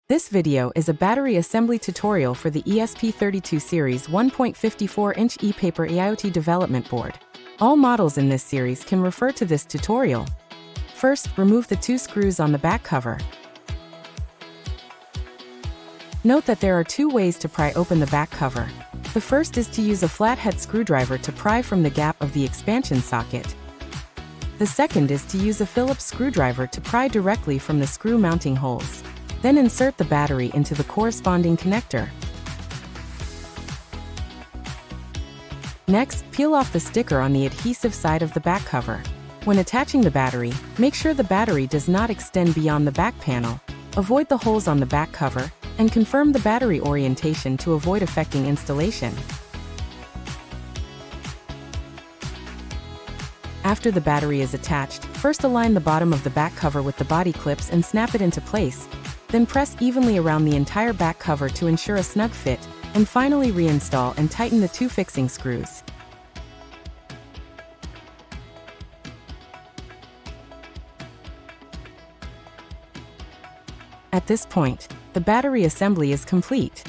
This video is a battery assembly tutorial for the ESP32 series 1.54-inch e-paper AIoT development board. All models in this series can refer to this tutorial. First, remove the two screws on the back cover. Note that there are two ways to pry open the back cover. The first is to use a flathead screwdriver to pry from the gap of the expansion socket. The second is to use a Phillips screwdriver to pry directly from the screw mounting holes. Then insert the battery into the corresponding connector. Next, peel off the sticker on the adhesive side of the back cover. When attaching the battery, make sure the battery does not extend beyond the back panel. Avoid the holes on the back cover, and confirm the battery orientation to avoid affecting installation. After the battery is attached, first align the bottom of the back cover with the body clips and snap it into place. Then press evenly around the entire back cover to ensure a snug fit, and finally reinstall and tighten the two fixing screws. At this point, the battery assembly is complete.